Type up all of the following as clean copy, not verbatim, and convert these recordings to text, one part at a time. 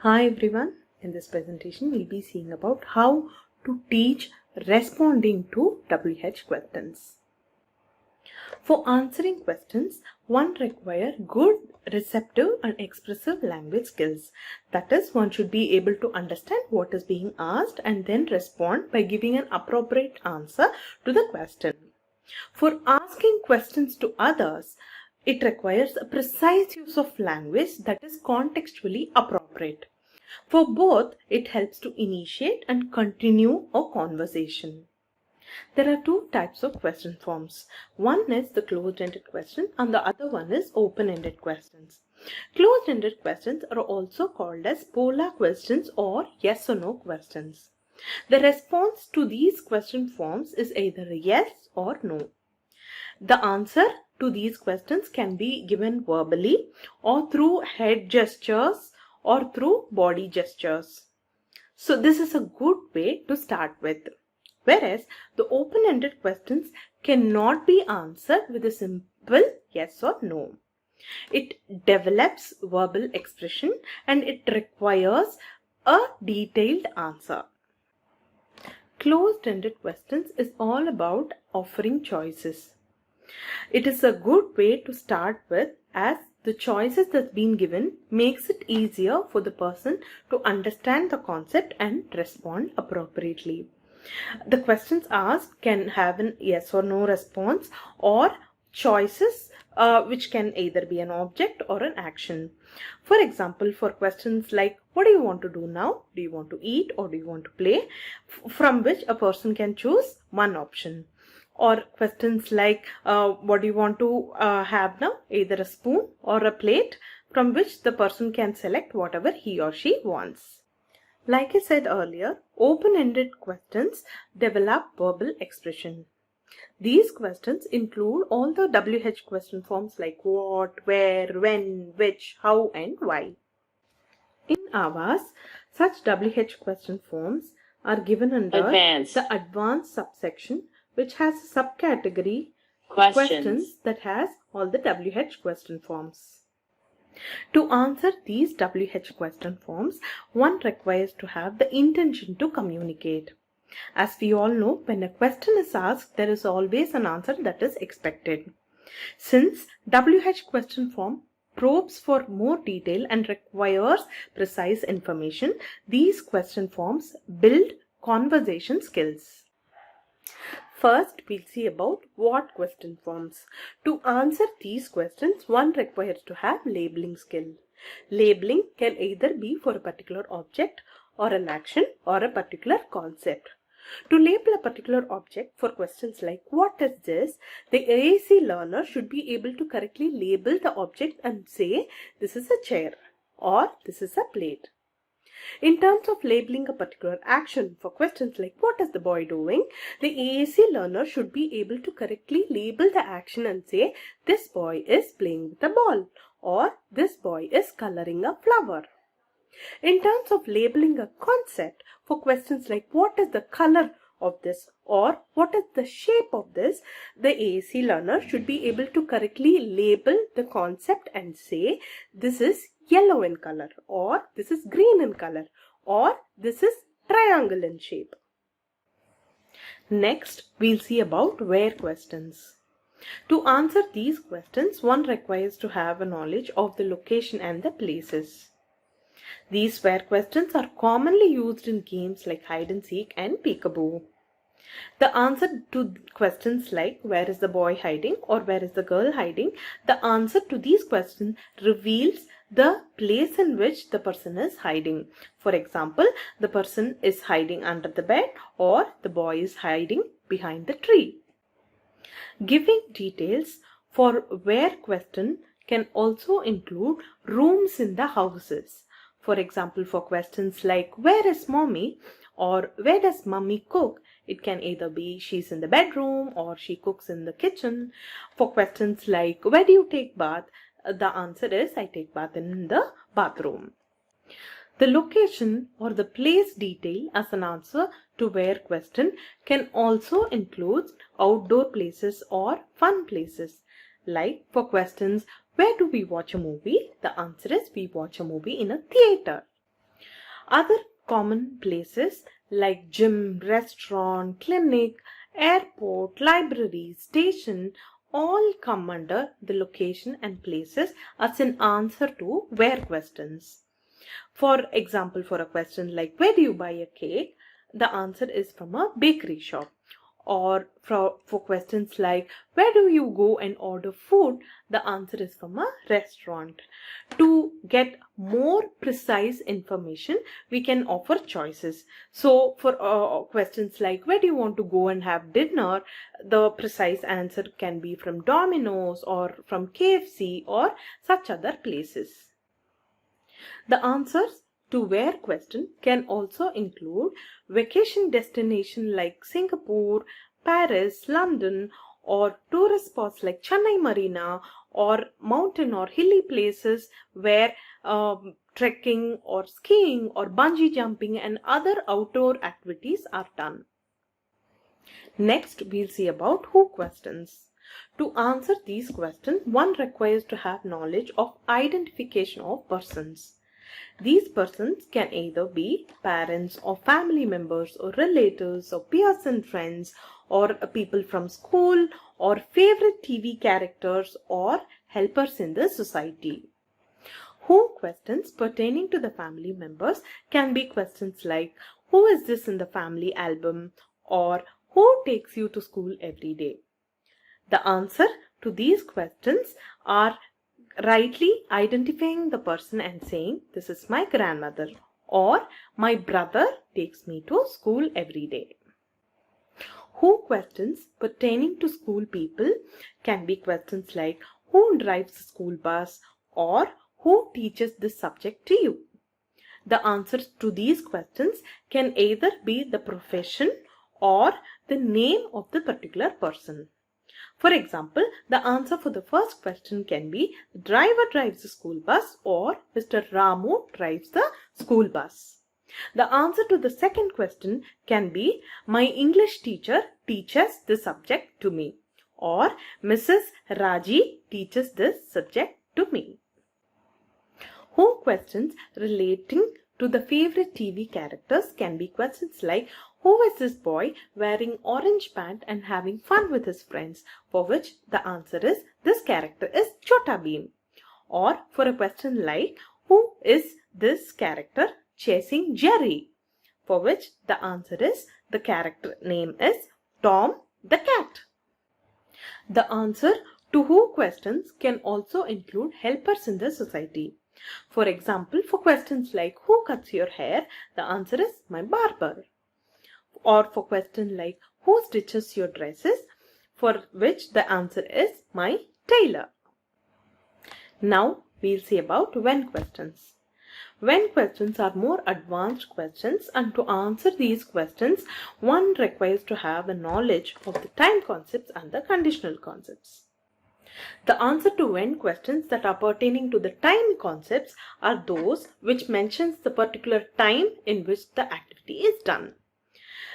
Hi everyone, in this presentation we'll be seeing about how to teach responding to WH questions. For answering questions, one requires good receptive and expressive language skills. That is, one should be able to understand what is being asked and then respond by giving an appropriate answer to the question. For asking questions to others, it requires a precise use of language that is contextually appropriate. For both, it helps to initiate and continue a conversation. There are two types of question forms. One is the closed-ended question and the other one is open-ended questions. Closed-ended questions are also called as polar questions or yes or no questions. The response to these question forms is either yes or no. The answer to these questions can be given verbally or through head gestures or through body gestures. So this is a good way to start with. Whereas the open-ended questions cannot be answered with a simple yes or no. It develops verbal expression and it requires a detailed answer. Closed-ended questions is all about offering choices. It is a good way to start with, as the choices that's been given makes it easier for the person to understand the concept and respond appropriately. The questions asked can have an yes or no response or choices which can either be an object or an action. For example, for questions like what do you want to do now? Do you want to eat or do you want to play? From which a person can choose one option. Or questions like what do you want to have now? Either a spoon or a plate, from which the person can select whatever he or she wants. Like I said earlier, open-ended questions develop verbal expression. These questions include all the WH question forms like what, where, when, which, how and why. In Avaz, such WH question forms are given under the advanced subsection, which has a subcategory questions that has all the WH question forms. To answer these WH question forms, one requires to have the intention to communicate. As we all know, when a question is asked, there is always an answer that is expected. Since WH question form probes for more detail and requires precise information, these question forms build conversation skills. First, we'll see about what question forms. To answer these questions, one requires to have labeling skill. Labeling can either be for a particular object or an action or a particular concept. To label a particular object for questions like what is this, the AAC learner should be able to correctly label the object and say this is a chair or this is a plate. In terms of labeling a particular action for questions like what is the boy doing, the AAC learner should be able to correctly label the action and say this boy is playing with a ball or this boy is coloring a flower. In terms of labeling a concept for questions like what is the color of this or what is the shape of this, the AAC learner should be able to correctly label the concept and say this is yellow in color or this is green in color or this is triangle in shape. Next, we'll see about where questions. To answer these questions, one requires to have a knowledge of the location and the places. These where questions are commonly used in games like hide and seek and peekaboo. The answer to questions like where is the boy hiding or where is the girl hiding, the answer to these questions reveals the place in which the person is hiding. For example, the person is hiding under the bed or the boy is hiding behind the tree. Giving details for where question can also include rooms in the houses. For example, for questions like where is mommy or where does mommy cook, it can either be she's in the bedroom or she cooks in the kitchen. For questions like where do you take bath, the answer is I take bath in the bathroom. The location or the place detail as an answer to where question can also include outdoor places or fun places. Like for questions, where do we watch a movie? The answer is we watch a movie in a theater. Other common places like gym, restaurant, clinic, airport, library, station all come under the location and places as an answer to where questions. For example, for a question like where do you buy a cake, the answer is from a bakery shop. Or for questions like where do you go and order food, the answer is from a restaurant. To get more precise information, we can offer choices. So for questions like where do you want to go and have dinner, the precise answer can be from Domino's or from KFC or such other places. The answers to where question can also include vacation destination like Singapore, Paris, London, or tourist spots like Chennai Marina, or mountain or hilly places where trekking or skiing or bungee jumping and other outdoor activities are done. Next, we'll see about who questions. To answer these questions, one requires to have knowledge of identification of persons. These persons can either be parents or family members or relatives or peers and friends or people from school or favorite TV characters or helpers in the society. Who questions pertaining to the family members can be questions like who is this in the family album or who takes you to school every day. The answer to these questions are rightly identifying the person and saying this is my grandmother or my brother takes me to school every day. Who questions pertaining to school people can be questions like who drives the school bus or who teaches this subject to you. The answers to these questions can either be the profession or the name of the particular person. For example, the answer for the first question can be the driver drives the school bus or Mr. Ramu drives the school bus. The answer to the second question can be my English teacher teaches this subject to me or Mrs. Raji teaches this subject to me. Who questions relating to the favorite TV characters can be questions like who is this boy wearing orange pant and having fun with his friends, for which the answer is this character is Chota Bheem. Or for a question like who is this character chasing Jerry, for which the answer is the character name is Tom the cat. The answer to who questions can also include helpers in the society. For example, for questions like who cuts your hair, the answer is my barber. Or for questions like who stitches your dresses, for which the answer is my tailor. Now we'll see about when questions. When questions are more advanced questions, and to answer these questions, one requires to have a knowledge of the time concepts and the conditional concepts. The answer to when questions that are pertaining to the time concepts are those which mentions the particular time in which the activity is done.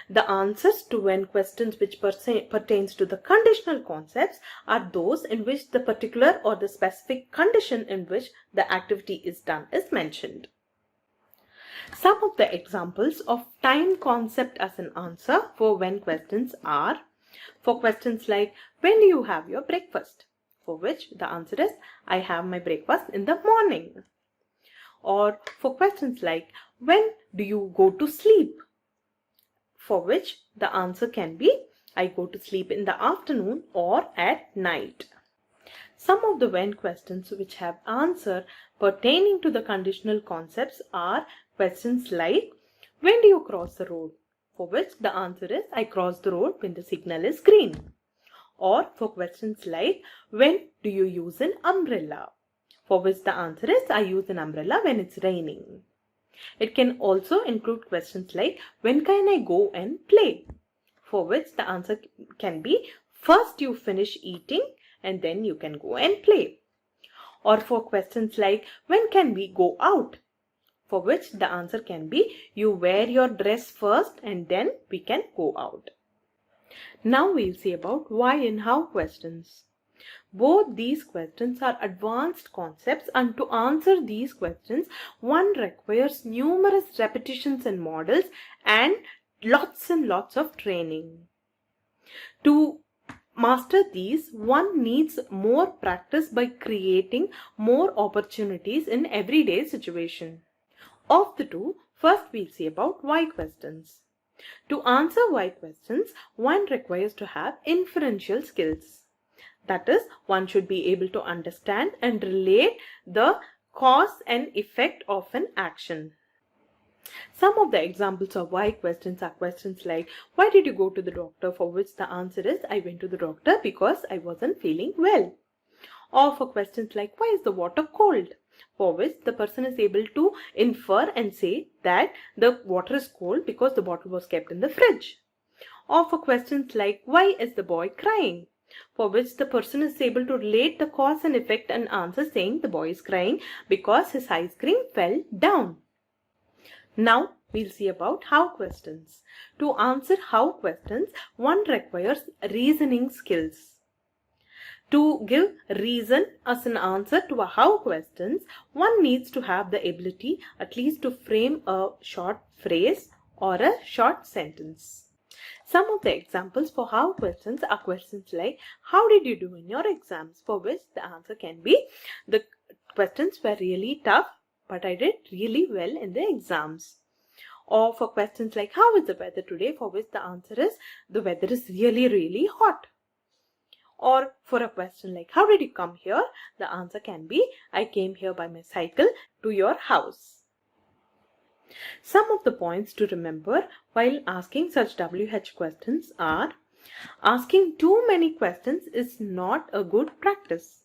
The answers to when questions which pertains to the conditional concepts are those in which the particular or the specific condition in which the activity is done is mentioned. Some of the examples of time concept as an answer for when questions are for questions like when do you have your breakfast, for which the answer is I have my breakfast in the morning. Or for questions like when do you go to sleep, for which the answer can be I go to sleep in the afternoon or at night. Some of the when questions which have answer pertaining to the conditional concepts are questions like when do you cross the road, for which the answer is I cross the road when the signal is green. Or for questions like when do you use an umbrella, for which the answer is I use an umbrella when it's raining. It can also include questions like when can I go and play, for which the answer can be first you finish eating and then you can go and play. Or for questions like when can we go out, for which the answer can be you wear your dress first and then we can go out. Now we'll see about why and how questions. Both these questions are advanced concepts, and to answer these questions, one requires numerous repetitions and models and lots of training. To master these, one needs more practice by creating more opportunities in everyday situation. Of the two, first we'll see about why questions. To answer why questions, one requires to have inferential skills. That is, one should be able to understand and relate the cause and effect of an action. Some of the examples of why questions are questions like, why did you go to the doctor? For which the answer is, I went to the doctor because I wasn't feeling well. Or for questions like, why is the water cold? For which the person is able to infer and say that the water is cold because the bottle was kept in the fridge. Or for questions like, why is the boy crying? For which the person is able to relate the cause and effect and answer saying the boy is crying because his ice cream fell down. Now we'll see about how questions. To answer how questions, one requires reasoning skills. To give reason as an answer to a how questions, one needs to have the ability at least to frame a short phrase or a short sentence. Some of the examples for how questions are questions like, how did you do in your exams? For which the answer can be, the questions were really tough, but I did really well in the exams. Or for questions like, how is the weather today? For which the answer is, the weather is really hot. Or for a question like, how did you come here? The answer can be, I came here by my cycle to your house. Some of the points to remember while asking such WH questions are, asking too many questions is not a good practice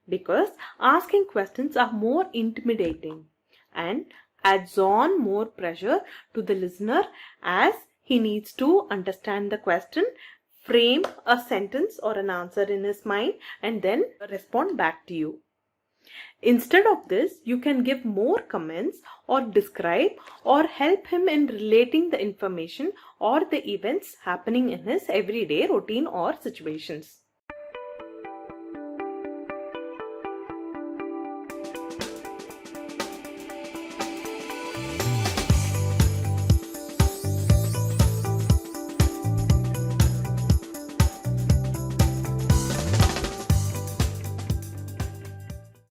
because asking questions are more intimidating and adds on more pressure to the listener as he needs to understand the question, frame a sentence or an answer in his mind, and then respond back to you. Instead of this, you can give more comments or describe or help him in relating the information or the events happening in his everyday routine or situations.